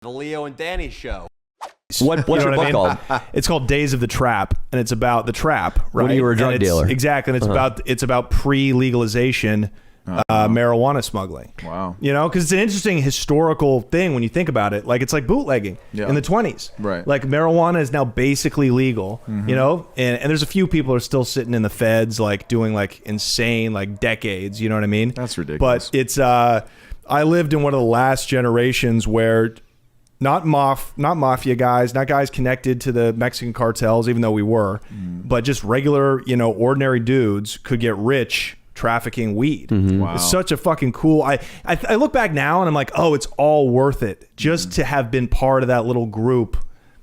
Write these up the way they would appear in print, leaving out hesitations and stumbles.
The Leo and Danny Show. What's your book called? It's called Days of the Trap, and it's about the trap, right? When you were a drug dealer. Exactly, and it's about pre-legalization marijuana smuggling. Wow. You know, because it's an interesting historical thing when you think about it. Like, it's like bootlegging in the 20s. Right. Like, marijuana is now basically legal, you know? And there's a few people who are still sitting in the feds, like, doing, like, insane, like, decades, you know what I mean? That's ridiculous. But it's, I lived in one of the last generations where not mafia guys, not guys connected to the Mexican cartels, even though we were, but just regular, you know, ordinary dudes could get rich trafficking weed. Wow. It's such a fucking cool. I look back now and I'm like, oh, it's all worth it just to have been part of that little group.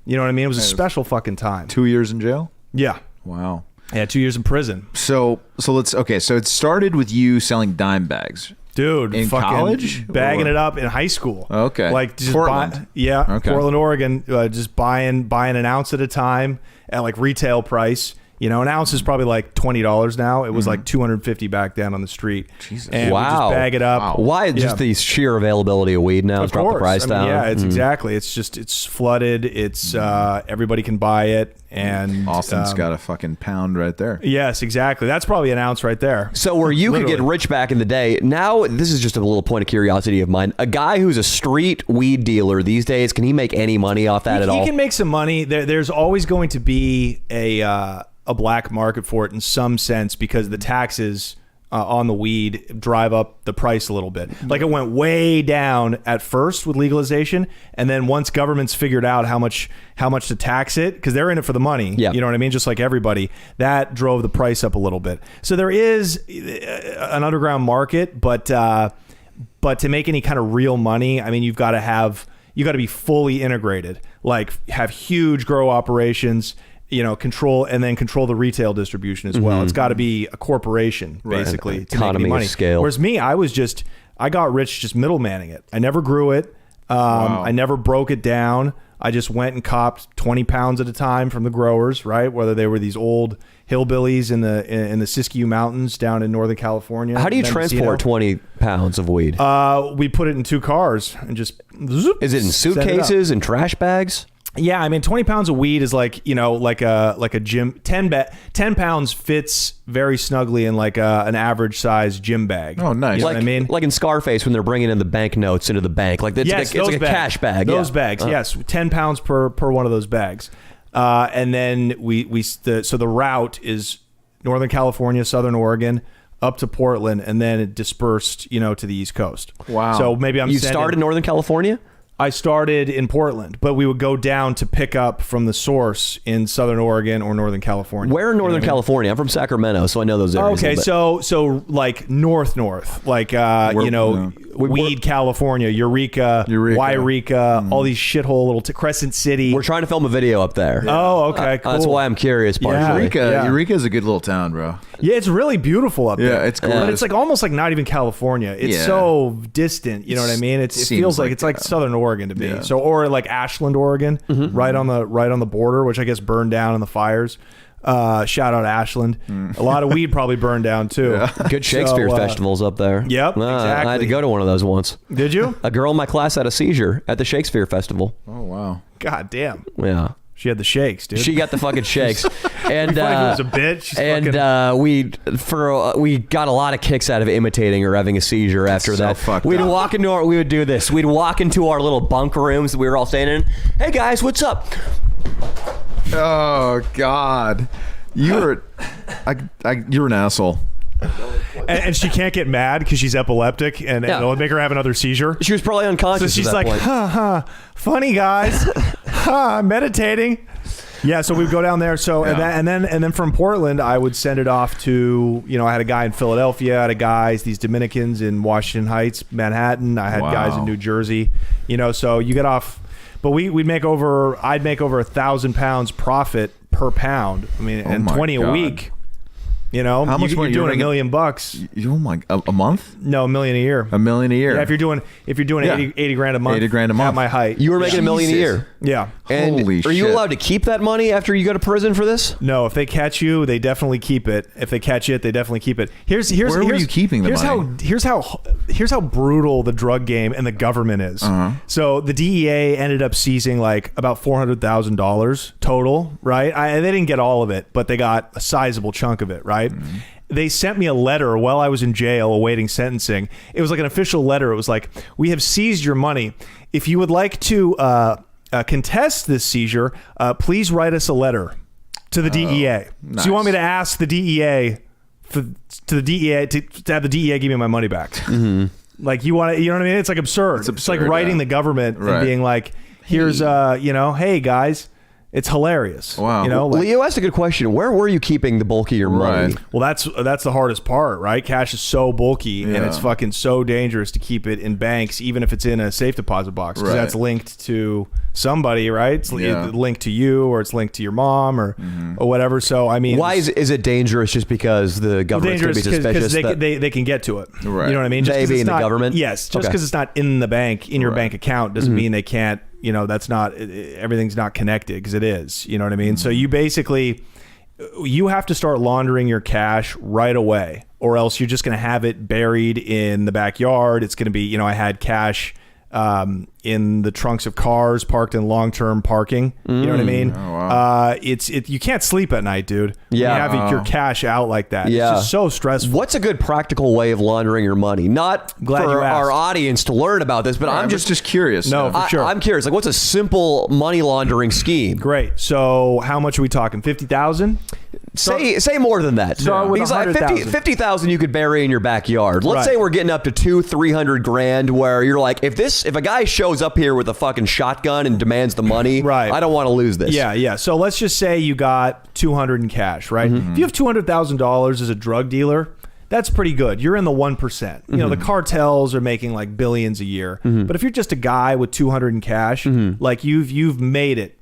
You know what I mean? It was a special fucking time. 2 years in jail? Yeah. Wow. Yeah, 2 years in prison. So so it started with you selling dime bags. Dude, in fucking college? bagging it up in high school. Okay. Like just Portland. Okay. Portland, Oregon, just buying an ounce at a time at like retail price. You know, an ounce is probably like $20 now. It was like $250 back then on the street. Jesus. And we just bag it up. Wow. Why? Just the sheer availability of weed now has dropped the price down. Yeah, it's exactly. It's flooded. It's everybody can buy it. And Austin's got a fucking pound right there. Yes, exactly. That's probably an ounce right there. So where you could get rich back in the day, now this is just a little point of curiosity of mine. A guy who's a street weed dealer these days, can he make any money off that at all? He can make some money. There's always going to be a black market for it in some sense because the taxes on the weed drive up the price a little bit. Like it went way down at first with legalization, and then once governments figured out how much to tax it, because they're in it for the money, you know what I mean, just like everybody, that drove the price up a little bit. So there is an underground market, but to make any kind of real money, I mean, you got to be fully integrated, like have huge grow operations, you know, control the retail distribution as well. It's got to be a corporation, basically, to make any money. Scale. Whereas me, I got rich just middlemanning it. I never grew it. I never broke it down. I just went and copped 20 pounds at a time from the growers, right? Whether they were these old hillbillies in the Siskiyou Mountains down in Northern California. How do you transport 20 pounds of weed? We put it in 2 cars and just... Is it in suitcases and trash bags? Yeah, I mean, 20 pounds of weed is like, you know, like a gym. 10 pounds fits very snugly in like an average size gym bag. Oh, nice. You know what I mean? Like in Scarface when they're bringing in the banknotes into the bank. Like it's like a cash bag. Those bags, yes. 10 pounds per one of those bags. And then so the route is Northern California, Southern Oregon, up to Portland, and then it dispersed, you know, to the East Coast. Wow. So maybe You started in Northern California? I started in Portland, but we would go down to pick up from the source in Southern Oregon or Northern California. Where in Northern California? I'm from Sacramento, so I know those areas. Okay, so like north, like Weed, California, Eureka, Yreka, all these shithole little Crescent City. We're trying to film a video up there. Oh, okay, cool. That's why I'm curious, partially. Eureka is a good little town, bro. Yeah, it's really beautiful up there. Yeah, it's gorgeous. But it's like almost like not even California. It's so distant. You know what I mean? It feels like it's like Southern Oregon to me. Yeah. So or like Ashland, Oregon, right on the border, which I guess burned down in the fires. Shout out Ashland. A lot of weed probably burned down too. Yeah. Good Shakespeare festivals up there. Yep, exactly. I had to go to one of those once. Did you? A girl in my class had a seizure at the Shakespeare festival. Oh wow. God damn. Yeah. She had the shakes, dude. She got the fucking shakes, and was a bitch. We got a lot of kicks out of imitating her having a seizure after that. We'd do this. We'd walk into our little bunk rooms that we were all staying in. Hey guys, what's up? Oh God, you're an asshole. And she can't get mad because she's epileptic, and it'll make her have another seizure. She was probably unconscious. So she's at that like, point. Funny guys, I'm meditating. Yeah, so we'd go down there. So and then from Portland, I would send it off to, you know, I had a guy in Philadelphia, I had these Dominicans in Washington Heights, Manhattan. I had guys in New Jersey. You know, so you get off, but I'd make over 1,000 pounds profit per pound. I mean, and 20 a week. You know, how much you're doing $1 million. Oh my, a month? No, $1 million a year. $1 million a year. Yeah, if you're doing 80 grand a month. 80 grand a month At my height. You were making $1 million a year. Yeah. And Holy shit. Are you allowed to keep that money after you go to prison for this? No, if they catch you, they definitely keep it. If they catch it, they definitely keep it. Where were you keeping the money? Here's how brutal the drug game and the government is. So the DEA ended up seizing like about $400,000 total, right? They didn't get all of it, but they got a sizable chunk of it, right? They sent me a letter while I was in jail awaiting sentencing. It was like an official letter. It was like, we have seized your money. If you would like to contest this seizure, please write us a letter to the DEA. Nice. So you want me to ask the DEA to have the DEA give me my money back? Like you know what I mean? It's like absurd. It's like writing the government and being like, here's hey guys. It's hilarious. Wow. You know, like, Leo asked a good question. Where were you keeping the bulk of your money? well, that's the hardest part, right? Cash is so bulky and it's fucking so dangerous to keep it in banks, even if it's in a safe deposit box, because that's linked to somebody, right? It's linked to you, or it's linked to your mom, or whatever. So I mean, why is it dangerous? Just because the government's going to be suspicious? Because they can get to it. Right. You know what I mean? Just they being the government. Yes. Just because it's not in the bank, in your bank account, doesn't mean they can't. You know, that's not, everything's not connected, because it is. You know what I mean? So you have to start laundering your cash right away, or else you're just going to have it buried in the backyard. It's going to be, I had cash in the trunks of cars parked in long-term parking. You know what I mean? Oh, wow. You can't sleep at night, dude. Yeah. You have your cash out like that. Yeah. It's just so stressful. What's a good practical way of laundering your money? Not Glad for you asked. our audience to learn about this, but I'm just curious. No, for sure. I'm curious. Like, what's a simple money laundering scheme? Great. So how much are we talking? 50,000? Say more than that. Start with because like 100,000. 50,000 you could bury in your backyard. Let's say we're getting up to 200-300 grand, where you're like, if a guy shows up here with a fucking shotgun and demands the money, I don't want to lose this. Yeah. So let's just say you got 200 in cash, right? If you have $200,000 as a drug dealer, that's pretty good. You're in the 1%. You know, the cartels are making like billions a year. But if you're just a guy with 200 in cash, like you've made it,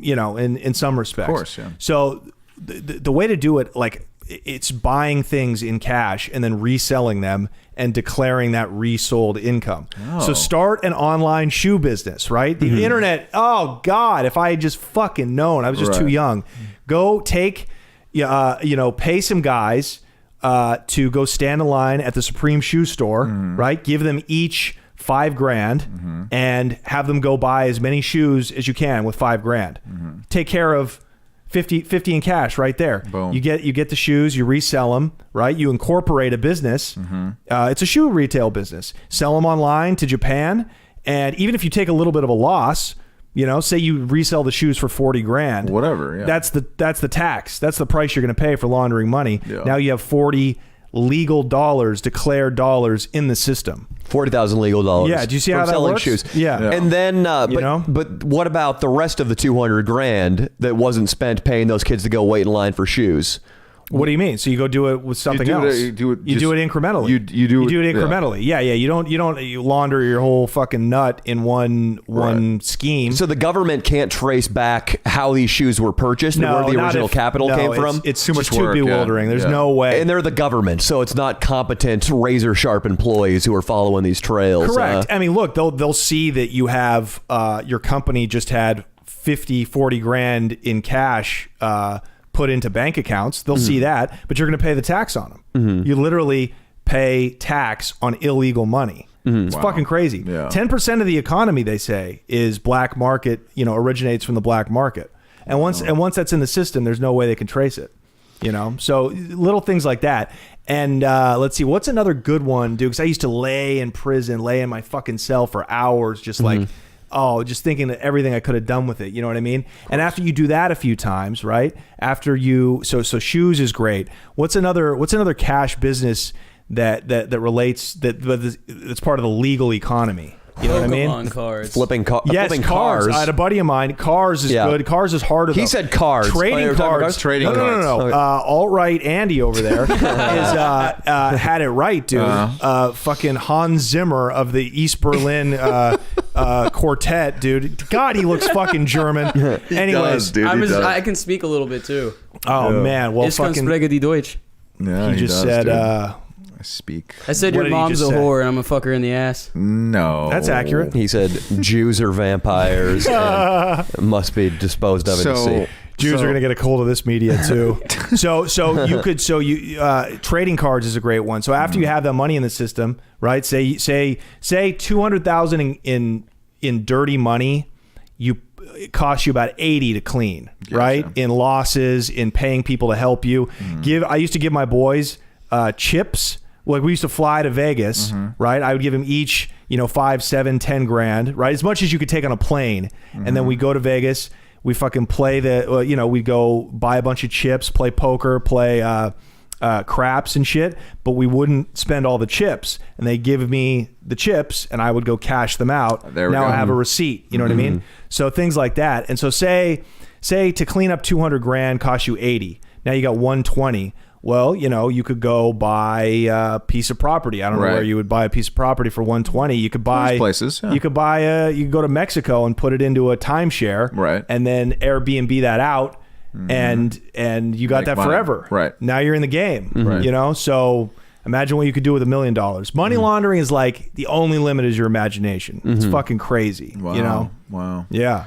in some respects. Of course, yeah. So the way to do it, like, it's buying things in cash and then reselling them and declaring that resold income. So start an online shoe business, right? The internet, oh God, if I had just fucking known, I was just too young. Go take, pay some guys to go stand in line at the Supreme Shoe Store, right? Give them each $5,000 and have them go buy as many shoes as you can with $5,000. Take care of 50 in cash right there. Boom. You get the shoes, you resell them, right? You incorporate a business. It's a shoe retail business. Sell them online to Japan, and even if you take a little bit of a loss, say you resell the shoes for 40 grand, whatever. Yeah. That's the tax. That's the price you're going to pay for laundering money. Yeah. Now you have 40 legal dollars, declared dollars in the system. 40,000 legal dollars. Yeah, do you see how that selling works? shoes? Yeah. And then, but what about the rest of the 200 grand that wasn't spent paying those kids to go wait in line for shoes? What do you mean? So you go do it with something else? You do it incrementally. You do it incrementally. Yeah. You launder your whole fucking nut in one scheme. So the government can't trace back how these shoes were purchased and where the original capital came from. It's too much work. Too bewildering. There's no way. And they're the government, so it's not competent, razor sharp employees who are following these trails. Correct. I mean, look, they'll see that you have your company just had 40 grand in cash put into bank accounts. They'll see that, but you're going to pay the tax on them. You literally pay tax on illegal money. It's fucking crazy. 10% of the economy, they say, is black market, originates from the black market. And once that's in the system, there's no way they can trace it. So little things like that. And let's see, what's another good one, dude? Because I used to lay in my fucking cell for hours, just like, just thinking of everything I could have done with it. You know what I mean? And after you do that a few times, right? After you, so shoes is great. What's another cash business that relates, that's part of the legal economy? You know what I mean? Pokemon cards. Flipping cars. I had a buddy of mine. Cars is good. Cars is harder. He said cars. Trading cards. Trading cards. No. Okay. Alt-right Andy over there had it right, dude. Fucking Hans Zimmer of the East Berlin quartet, dude. God, he looks fucking German. Anyways, dude, I can speak a little bit too. Oh man, well, Ich kann sprechen die Deutsch. Yeah, he just does, said, dude. I speak. I said What your did he mom's a just say? whore and I'm gonna fuck her in the ass. No. That's accurate. He said Jews are vampires and must be disposed of in the sea. Jews are going to get a hold of this media too. Trading cards is a great one. So after you have that money in the system, right? Say 200,000 in dirty money, it costs you about 80 to clean, right? In losses, in paying people to help you. I used to give my boys chips. Like we used to fly to Vegas, right? I would give them each, 5, 7, 10 grand, right? As much as you could take on a plane. And then we go to Vegas. We fucking play we go buy a bunch of chips, play poker, play craps and shit, but we wouldn't spend all the chips. And they give me the chips and I would go cash them out. Now I have a receipt. You know what I mean? So things like that. And so say to clean up 200 grand costs you 80. Now you got 120. Well, you could go buy a piece of property. I don't know where you would buy a piece of property for 120. You could buy places. Yeah. You could buy you could go to Mexico and put it into a timeshare, right? And then Airbnb that out, and you got that forever. Right. Now you're in the game. Right. So imagine what you could do with $1 million. Money laundering is like the only limit is your imagination. It's fucking crazy. Wow. Wow. Yeah.